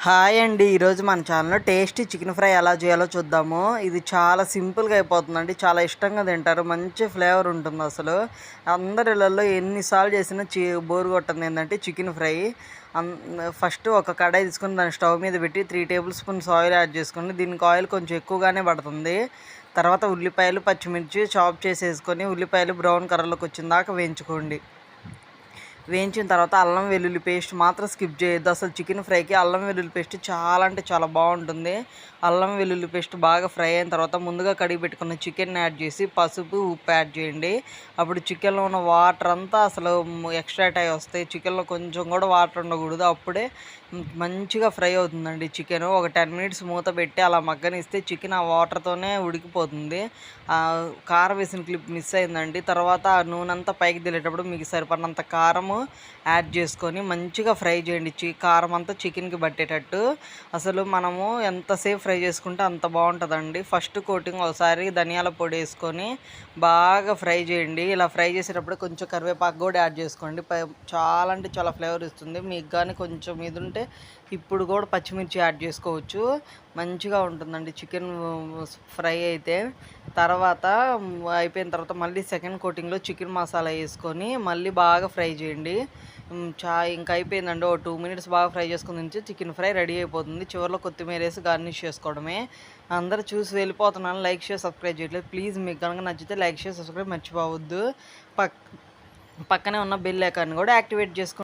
Hi అండి. ఈరోజు మన ఛానల్లో టేస్టీ చికెన్ ఫ్రై ఎలా చేయాలో చూద్దాము. ఇది చాలా సింపుల్గా అయిపోతుందండి. చాలా ఇష్టంగా తింటారు. మంచి ఫ్లేవర్ ఉంటుంది అసలు. అందరి ఇళ్ళల్లో ఎన్నిసార్లు చేసినా బోరు కొట్టంది ఏంటంటే చికెన్ ఫ్రై. ఫస్ట్ ఒక కడాయి తీసుకొని దాన్ని స్టవ్ మీద పెట్టి 3 టేబుల్ స్పూన్స్ ఆయిల్ యాడ్ చేసుకోండి. దీనికి ఆయిల్ కొంచెం ఎక్కువగానే పడుతుంది. తర్వాత ఉల్లిపాయలు, పచ్చిమిర్చి చాప్ చేసేసుకొని ఉల్లిపాయలు బ్రౌన్ కలర్లోకి వచ్చిన దాకా వేయించుకోండి. వేయించిన తర్వాత అల్లం వెల్లుల్లి పేస్ట్ మాత్రం స్కిప్ చేయొద్దు. అసలు చికెన్ ఫ్రైకి అల్లం వెల్లుల్లి పేస్ట్ చాలా అంటే చాలా బాగుంటుంది. అల్లం వెల్లుల్లి పేస్ట్ బాగా ఫ్రై అయిన తర్వాత ముందుగా కడిగి పెట్టుకున్న చికెన్ యాడ్ చేసి పసుపు, ఉప్పు యాడ్ చేయండి. అప్పుడు చికెన్లో ఉన్న వాటర్ అంతా అసలు ఎక్స్ట్రాక్ట్ అయ్యి వస్తాయి. చికెన్లో కొంచెం కూడా వాటర్ ఉండకూడదు. అప్పుడే మంచిగా ఫ్రై అవుతుందండి చికెన్. ఒక 10 మినిట్స్ మూత పెట్టి అలా మగ్గనిస్తే చికెన్ ఆ వాటర్తోనే ఉడికిపోతుంది. కారం వేసిన క్లిప్ మిస్ అయిందండి. తర్వాత ఆ నూనె అంతా పైకి తెలియటప్పుడు మీకు సరిపడినంత కారము యాడ్ చేసుకొని మంచిగా ఫ్రై చేయండి. కారం అంతా చికెన్కి పట్టేటట్టు. అసలు మనము ఎంతసేపు ఫ్రై చేసుకుంటే అంత బాగుంటుందండి. ఫస్ట్ కోటింగ్ ఒకసారి ధనియాల పొడి వేసుకొని బాగా ఫ్రై చేయండి. ఇలా ఫ్రై చేసేటప్పుడు కొంచెం కరివేపాకు కూడా యాడ్ చేసుకోండి. చాలా అంటే చాలా ఫ్లేవర్ ఇస్తుంది. మీకు కానీ కొంచెం ఇది ఉంటే ఇప్పుడు కూడా పచ్చిమిర్చి యాడ్ చేసుకోవచ్చు. మంచిగా ఉంటుందండి చికెన్ ఫ్రై అయితే. తర్వాత అయిపోయిన తర్వాత మళ్ళీ సెకండ్ కోటింగ్లో చికెన్ మసాలా వేసుకొని మళ్ళీ బాగా ఫ్రై చేయండి. ఇంకా అయిపోయిందండి. 2 మినిట్స్ బాగా ఫ్రై చేసుకుని నుంచి చికెన్ ఫ్రై రెడీ అయిపోతుంది. చివరిలో కొత్తిమీర వేసి గార్నిష్ చేసుకోవడమే. అందరూ చూసి వెళ్ళిపోతున్నాను. లైక్ షేర్ సబ్స్క్రైబ్ చేయట్లేదు. ప్లీజ్ మీకు కనుక నచ్చితే లైక్ షేర్ సబ్స్క్రైబ్ మర్చిపోవద్దు. పక్కనే ఉన్న బెల్ ఐకాన్ కూడా యాక్టివేట్ చేసుకోండి.